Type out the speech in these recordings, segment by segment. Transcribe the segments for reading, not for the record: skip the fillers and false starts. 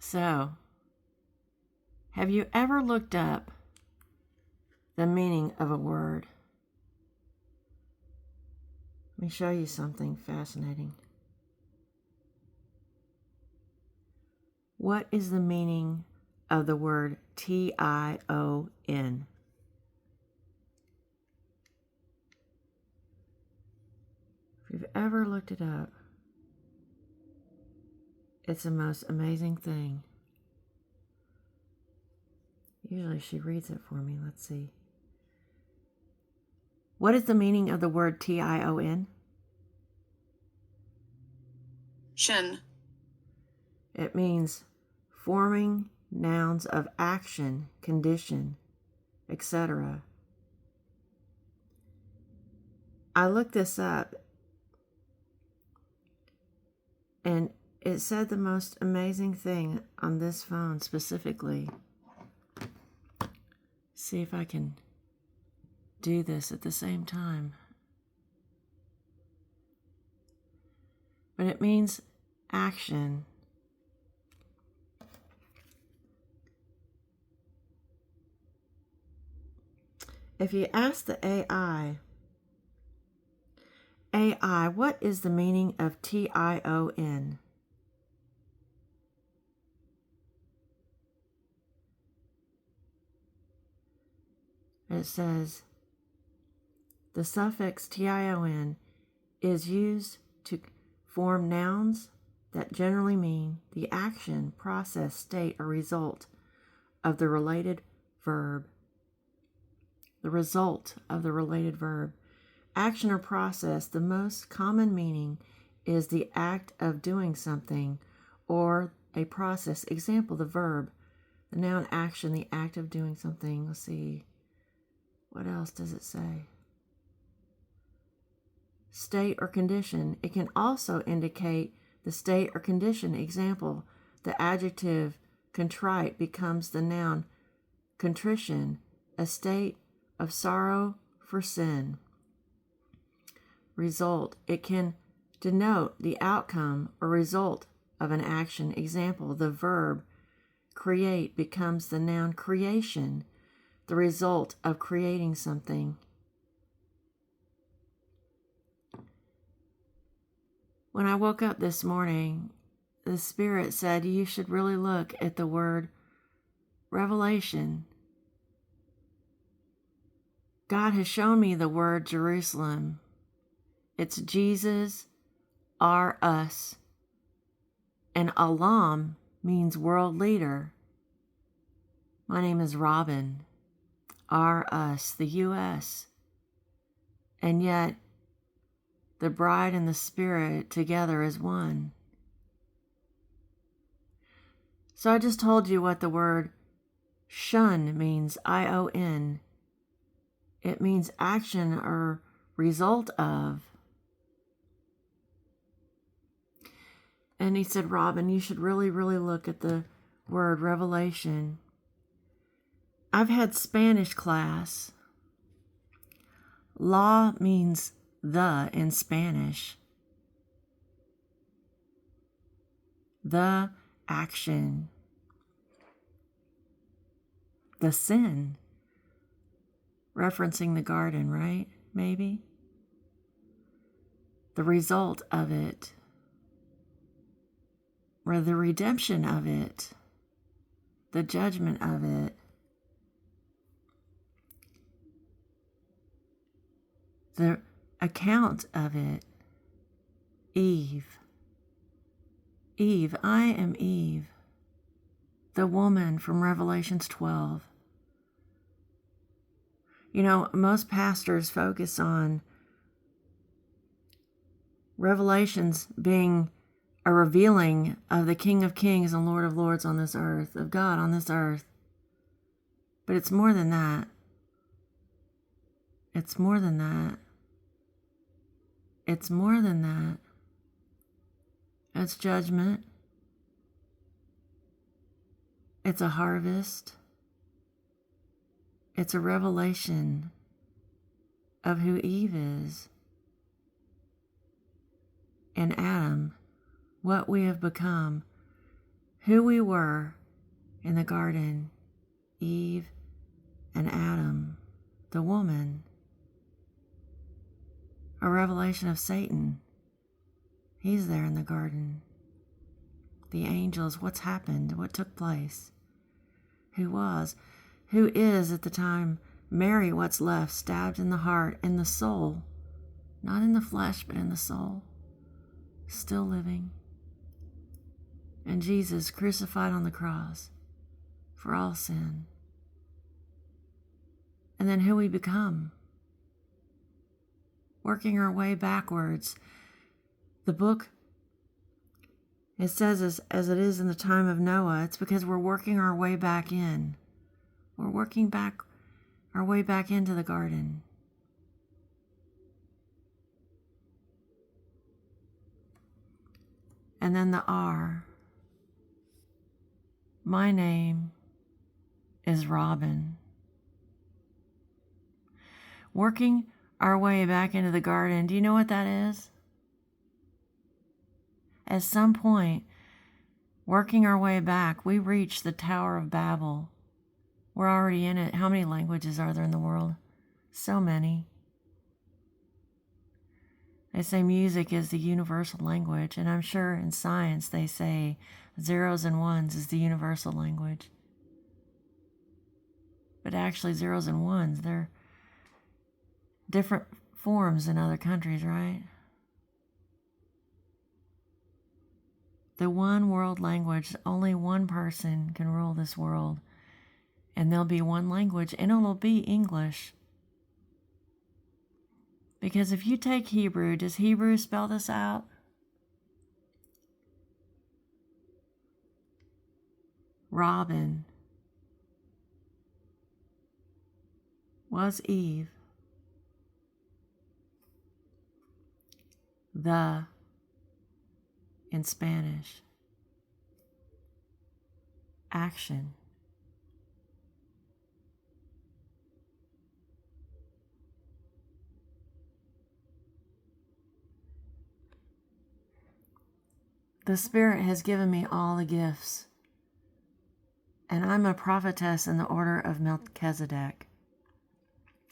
So, have you ever looked up the meaning of a word? Let me show you something fascinating. What is the meaning of the word T-I-O-N? If you've ever looked it up, it's the most amazing thing. Usually she reads it for me. Let's see. What is the meaning of the word T-I-O-N? Shin. It means forming nouns of action, condition, etc. I looked this up and it said the most amazing thing on this phone specifically. See if I can do this at the same time. But it means action. If you ask the AI, what is the meaning of T-I-O-N? It says, the suffix T-I-O-N is used to form nouns that generally mean the action, process, state, or result of the related verb. The result of the related verb. Action or process, the most common meaning is the act of doing something or a process. Example, the verb, the noun action, the act of doing something. Let's see. What else does it say? State or condition. It can also indicate the state or condition. Example, the adjective contrite becomes the noun contrition, a state of sorrow for sin. Result. It can denote the outcome or result of an action. Example, the verb create becomes the noun creation, the result of creating something. When I woke up this morning, the Spirit said you should really look at the word revelation. God has shown me the word JeRUSalem. It's Jesus, are us. And Alam means world leader. My name is Robin, are us, the U.S. And yet, the bride and the Spirit together is one. So I just told you what the word shun means, I-O-N. It means action or result of. And he said, Robin, you should really, really look at the word revelation. I've had Spanish class. Law means the in Spanish. The action. The sin. Referencing the garden, right? Maybe. The result of it. Or the redemption of it. The judgment of it. The account of it. Eve. Eve, I am Eve, the woman from Revelations 12. You know, most pastors focus on Revelations being a revealing of the King of Kings and Lord of Lords on this earth, of God on this earth. But it's more than that. It's more than that. It's more than that. It's judgment. It's a harvest. It's a revelation of who Eve is and Adam, what we have become, who we were in the garden, Eve and Adam, the woman, a revelation of Satan. He's there in the garden. The angels, what's happened, what took place, who was, who is at the time, Mary, what's left, stabbed in the heart, in the soul, not in the flesh, but in the soul, still living. And Jesus crucified on the cross for all sin. And then who we become, working our way backwards. The book, it says as it is in the time of Noah, it's because we're working our way back in. We're working back our way back into the garden. And then the R. My name is Robin. Working our way back into the garden. Do you know what that is? At some point, working our way back, we reach the Tower of Babel. We're already in it. How many languages are there in the world? So many. They say music is the universal language, and I'm sure in science they say zeros and ones is the universal language. But actually, zeros and ones, they're different forms in other countries, right? The one world language, only one person can rule this world. And there'll be one language, and it'll be English. Because if you take Hebrew, does Hebrew spell this out? Robin was Eve. The in Spanish. Action. The Spirit has given me all the gifts, and I'm a prophetess in the order of Melchizedek.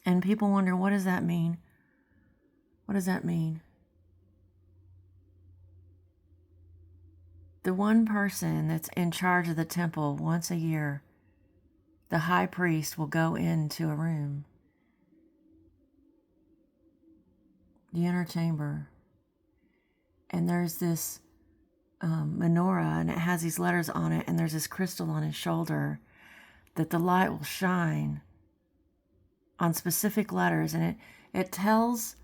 And people wonder, what does that mean? What does that mean? The one person that's in charge of the temple once a year, the high priest will go into a room, the inner chamber, and there's this menorah, and it has these letters on it, and there's this crystal on his shoulder that the light will shine on specific letters, and it tells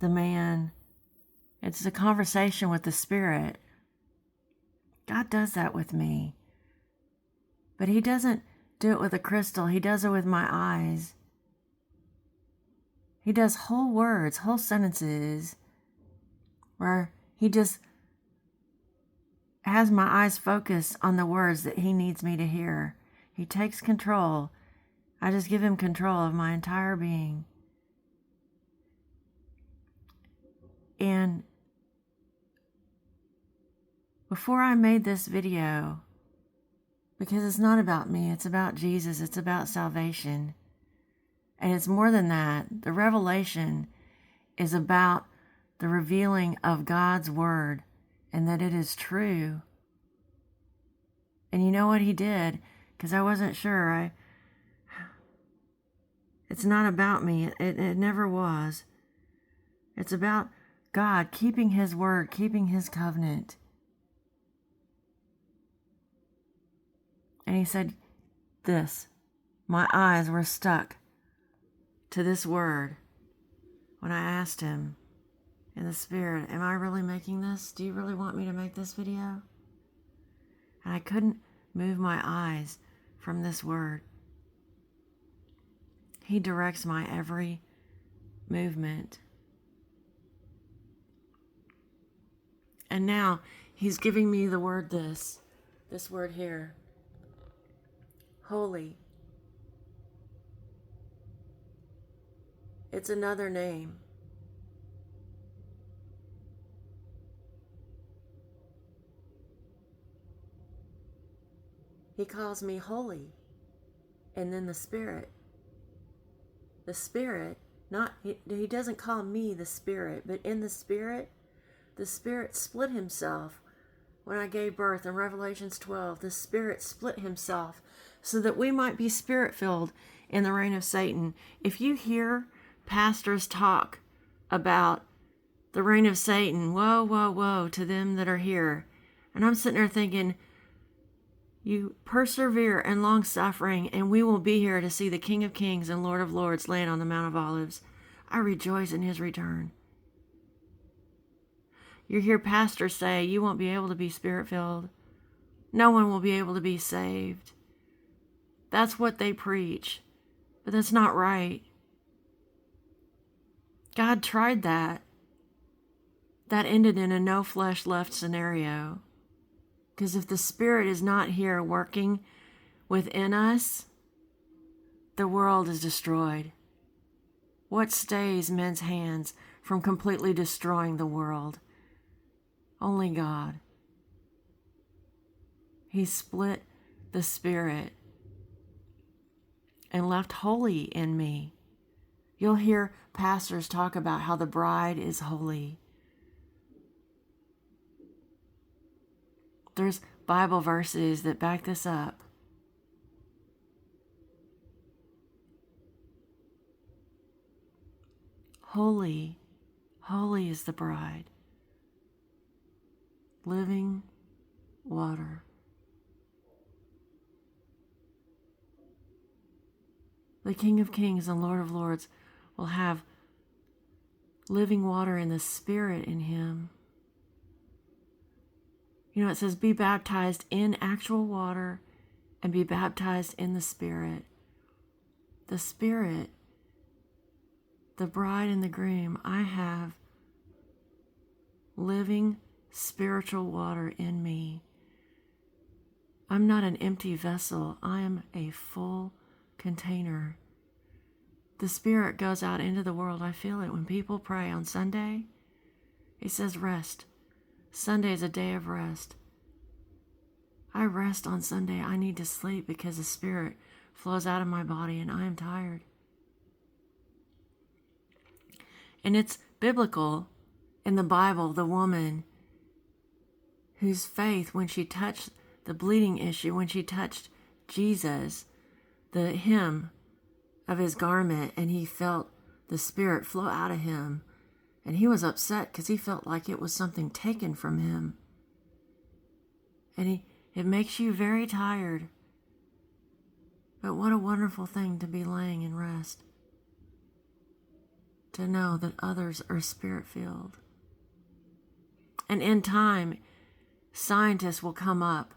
the man, it's a conversation with the Spirit. God does that with me. But he doesn't do it with a crystal. He does it with my eyes. He does whole words, whole sentences, where he just has my eyes focus on the words that he needs me to hear. He takes control. I just give him control of my entire being. And before I made this video, because it's not about me, it's about Jesus, it's about salvation. And it's more than that. The revelation is about the revealing of God's word and that it is true. And you know what he did? Because I wasn't sure. It's not about me. It never was. It's about God keeping his word, keeping his covenant. And he said this, my eyes were stuck to this word when I asked him in the Spirit, am I really making this? Do you really want me to make this video? And I couldn't move my eyes from this word. He directs my every movement. And now he's giving me the word this word here. Holy. It's another name. He calls me holy. And then the Spirit, not, he doesn't call me the Spirit, but in the Spirit split himself. When I gave birth in Revelations 12, the Spirit split himself so that we might be Spirit-filled in the reign of Satan. If you hear pastors talk about the reign of Satan, woe, woe, woe to them that are here. And I'm sitting there thinking, you persevere in long suffering, and we will be here to see the King of Kings and Lord of Lords land on the Mount of Olives. I rejoice in his return. You hear pastors say you won't be able to be Spirit-filled. No one will be able to be saved. That's what they preach. But that's not right. God tried that. That ended in a no flesh left scenario. Because if the Spirit is not here working within us, the world is destroyed. What stays men's hands from completely destroying the world? Only God. He split the Spirit and left holy in me. You'll hear pastors talk about how the bride is holy. There's Bible verses that back this up. Holy, holy is the bride. Living water. The King of Kings and Lord of Lords will have living water in the Spirit in him. You know, it says be baptized in actual water and be baptized in the Spirit. The Spirit, the bride and the groom, I have living spiritual water in me. I'm not an empty vessel. I am a full container. The Spirit goes out into the world. I feel it when people pray on Sunday. He says rest. Sunday is a day of rest. I rest on Sunday. I need to sleep because the Spirit flows out of my body and I am tired. And it's biblical in the Bible, the woman whose faith, when she touched the bleeding issue, when she touched Jesus, the hem of his garment, and he felt the Spirit flow out of him. And he was upset because he felt like it was something taken from him. And it makes you very tired. But what a wonderful thing to be laying in rest. To know that others are Spirit-filled. And in time, scientists will come up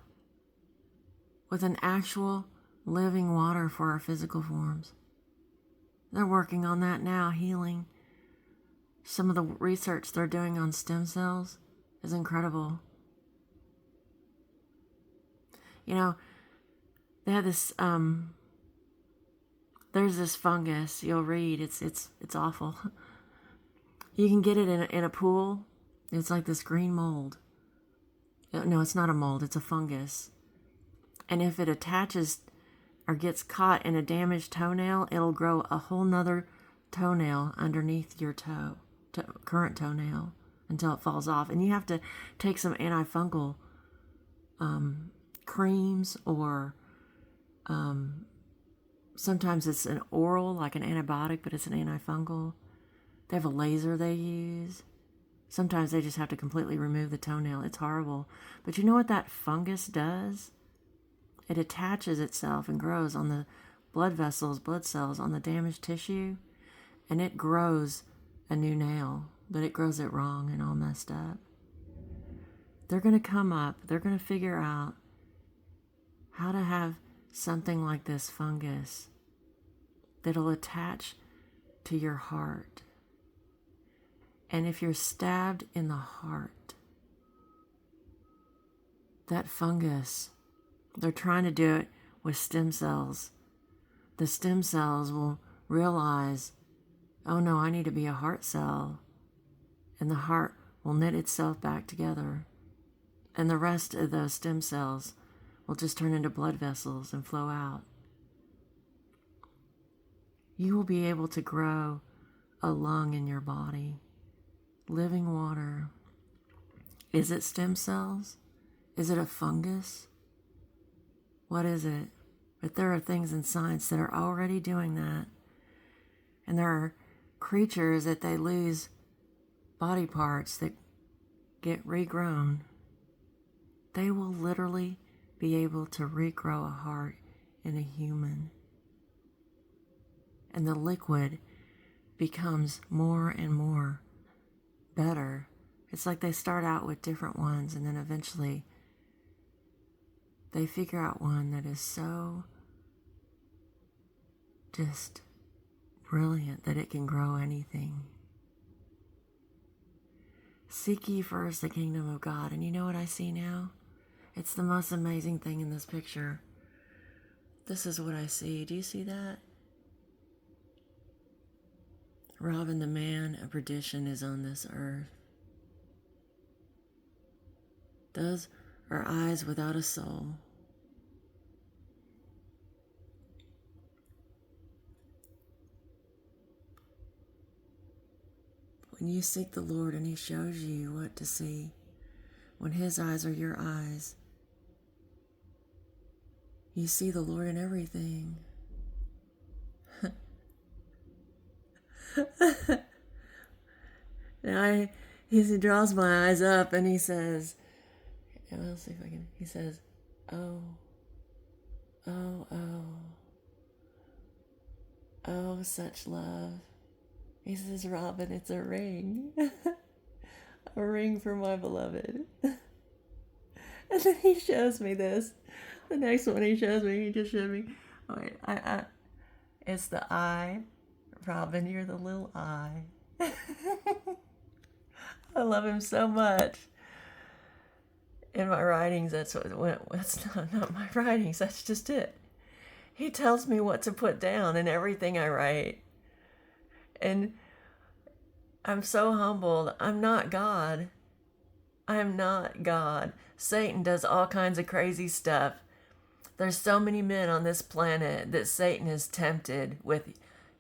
with an actual living water for our physical forms. They're working on that now, healing. Some of the research they're doing on stem cells is incredible. You know, they have this, there's this fungus, you'll read, it's awful. You can get it in a pool. It's like this green mold. No, it's not a mold, it's a fungus. And if it attaches or gets caught in a damaged toenail, it'll grow a whole nother toenail underneath your current toenail until it falls off. And you have to take some antifungal creams, or sometimes it's an oral, like an antibiotic, but it's an antifungal. They have a laser they use. Sometimes they just have to completely remove the toenail. It's horrible. But you know what that fungus does? It attaches itself and grows on the blood vessels, blood cells, on the damaged tissue, and it grows a new nail, but it grows it wrong and all messed up. They're going to come up, they're going to figure out how to have something like this fungus that'll attach to your heart. And if you're stabbed in the heart, that fungus, they're trying to do it with stem cells. The stem cells will realize, oh no, I need to be a heart cell. And the heart will knit itself back together. And the rest of those stem cells will just turn into blood vessels and flow out. You will be able to grow a lung in your body. Living water. Is it stem cells? Is it a fungus? What is it? But there are things in science that are already doing that. And there are creatures that they lose body parts that get regrown. They will literally be able to regrow a heart in a human. And the liquid becomes more and more better. It's like they start out with different ones, and then eventually they figure out one that is so just brilliant that it can grow anything. Seek ye first the kingdom of God. And you know what I see now? It's the most amazing thing in this picture. This is what I see. Do you see that? Robin, the man of perdition, is on this earth. Those are eyes without a soul. When you seek the Lord and He shows you what to see, when His eyes are your eyes, you see the Lord in everything. Now he draws my eyes up and he says, and I'll see if I can, he says, oh, oh, oh, oh, such love. He says, Robin, it's a ring. A ring for my beloved. And then he shows me this. The next one he shows me, he just showed me, wait, it's the eye. Robin, you're the little eye. I love him so much. In my writings, that's not my writings, that's just it. He tells me what to put down in everything I write. And I'm so humbled. I'm not God. I'm not God. Satan does all kinds of crazy stuff. There's so many men on this planet that Satan is tempted with,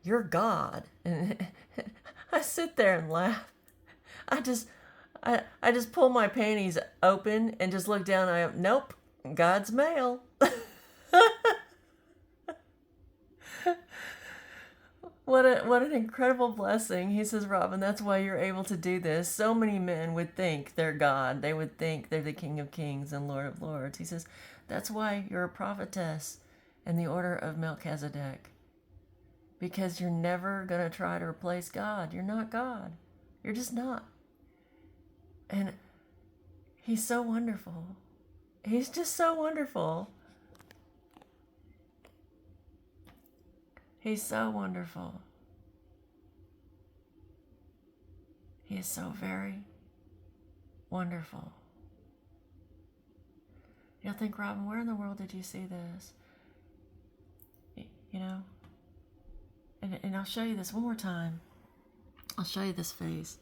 you're God. And I sit there and laugh. I just pull my panties open and just look down. Nope, God's male. What an incredible blessing. He says, Robin, that's why you're able to do this. So many men would think they're God. They would think they're the King of Kings and Lord of Lords. He says, that's why you're a prophetess in the order of Melchizedek. Because you're never going to try to replace God. You're not God. You're just not. And He's so wonderful. He's just so wonderful. He's so wonderful. He is so very wonderful. You'll think, Robin, where in the world did you see this? You know? And I'll show you this one more time. I'll show you this face.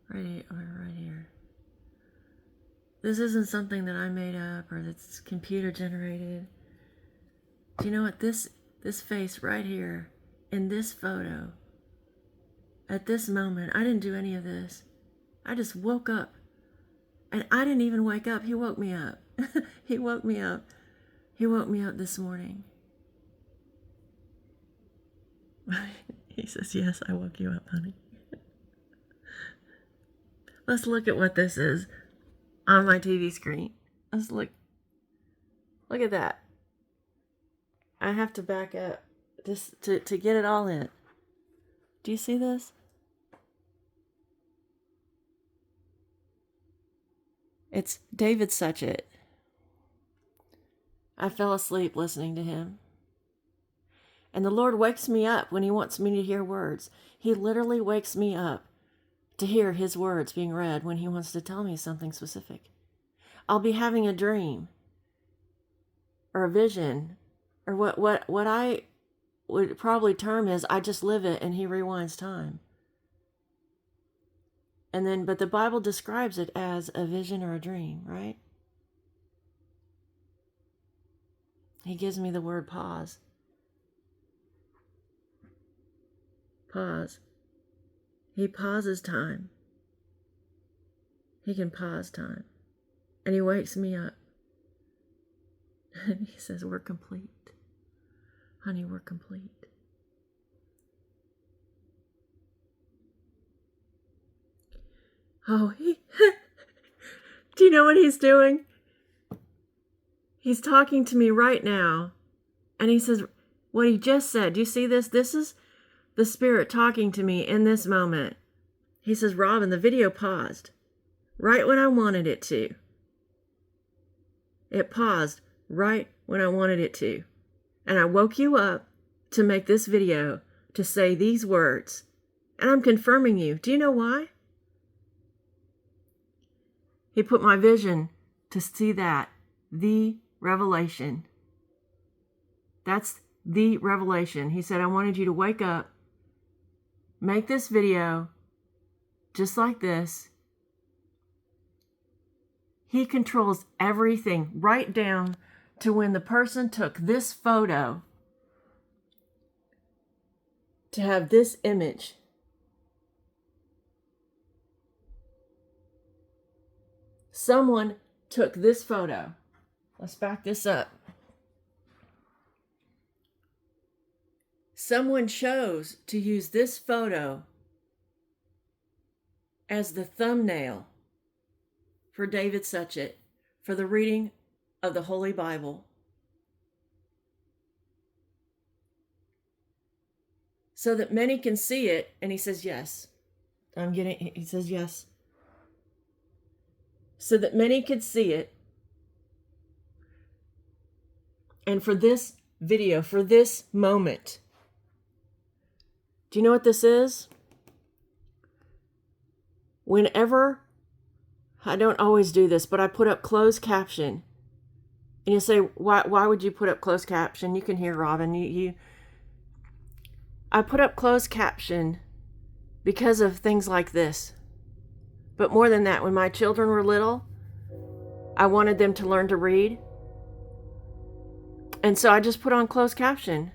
Right here. This isn't something that I made up or that's computer generated. Do you know what? This face right here in this photo, at this moment, I didn't do any of this. I just woke up. And I didn't even wake up. He woke me up. He woke me up. He woke me up this morning. He says, yes, I woke you up, honey. Let's look at what this is on my TV screen. Let's look. Look at that. I have to back up just to get it all in. Do you see this? It's David Suchet. I fell asleep listening to him. And the Lord wakes me up when He wants me to hear words. He literally wakes me up to hear His words being read when He wants to tell me something specific. I'll be having a dream or a vision, or what I would probably term as I just live it and He rewinds time. And then, but the Bible describes it as a vision or a dream, right? He gives me the word pause. Pause. He pauses time. He can pause time. And he wakes me up. And he says, we're complete. Honey, we're complete. Oh, do you know what he's doing? He's talking to me right now. And he says, what he just said, do you see this? This is the Spirit talking to me in this moment. He says, Robin, the video paused right when I wanted it to. It paused right when I wanted it to. And I woke you up to make this video, to say these words. And I'm confirming you. Do you know why? He put my vision to see that. The revelation. That's the revelation. He said, I wanted you to wake up, make this video just like this. He controls everything, right down to when the person took this photo to have this image. Someone took this photo. Let's back this up. Someone chose to use this photo as the thumbnail for David Suchet for the reading of the Holy Bible. So that many can see it. And he says, yes. He says, yes. So that many could see it. And for this video, for this moment, do you know what this is? Whenever, I don't always do this, but I put up closed caption. And you say, why would you put up closed caption? You can hear Robin. I put up closed caption because of things like this. But more than that, when my children were little, I wanted them to learn to read. And so I just put on closed caption.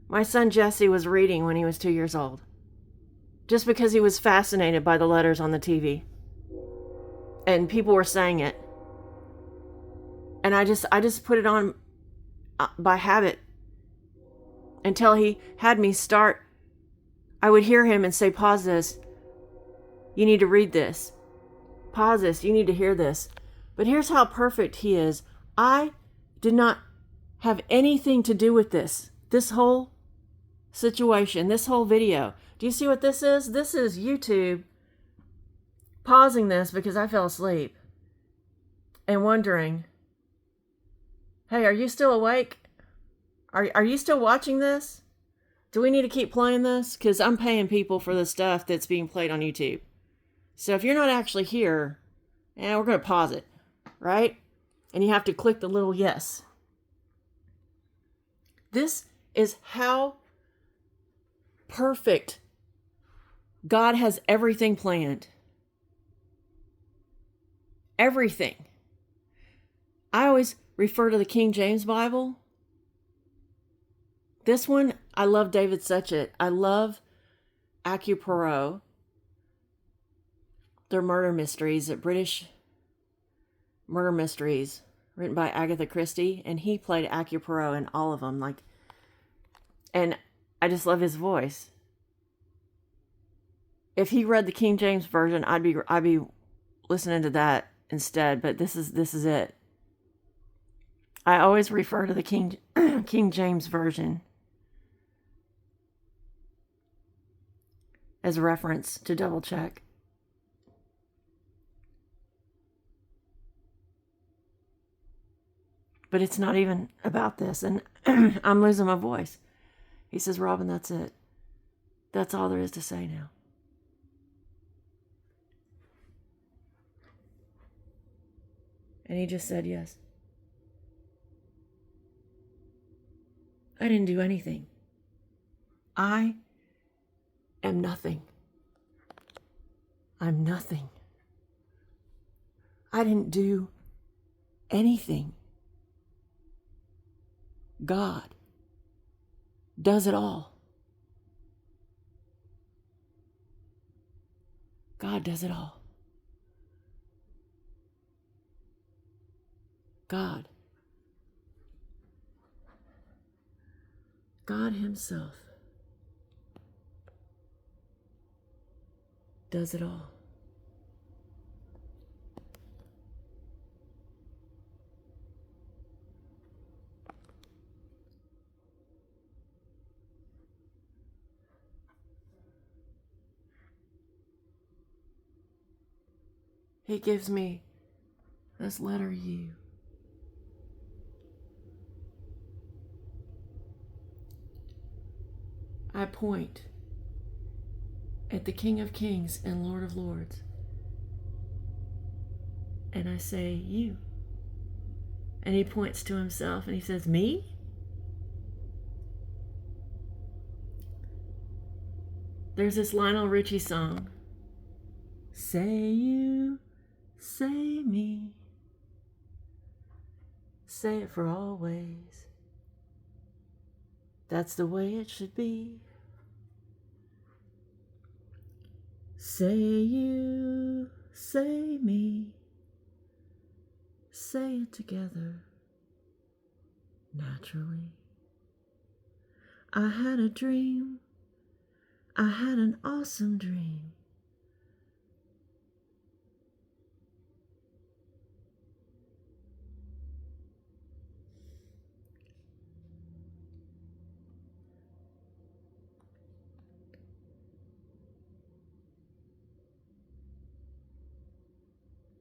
My son Jesse was reading when he was 2 years old. Just because he was fascinated by the letters on the TV. And people were saying it. And I just put it on by habit. Until he had me start. I would hear him and say, pause this. You need to read this. Pause this. You need to hear this. But here's how perfect he is. I did not have anything to do with this. This whole situation, this whole video. Do you see what this is? This is YouTube pausing this because I fell asleep and wondering, hey, are you still awake? Are you still watching this? Do we need to keep playing this? Because I'm paying people for the stuff that's being played on YouTube. So if you're not actually here, we're going to pause it, right? And you have to click the little yes. This is how perfect God has everything planned. Everything. I always refer to the King James Bible. This one, I love David Suchet. I love Poirot. They're murder mysteries, British murder mysteries, written by Agatha Christie, and he played Poirot in all of them. And I just love his voice. If he read the King James version, I'd be listening to that instead. But this is it. I always refer to the King James version as a reference to double check. But it's not even about this. And I'm losing my voice. He says, Robin, that's it. That's all there is to say now. And he just said yes. I didn't do anything. I am nothing. I'm nothing. I didn't do anything. God does it all. God does it all. God Himself does it all. He gives me this letter U. I point at the King of Kings and Lord of Lords, and I say, you. And he points to himself and he says, me? There's this Lionel Richie song. Say you, say me. Say it for always. That's the way it should be. Say you, say me. Say it together, naturally. I had a dream. I had an awesome dream.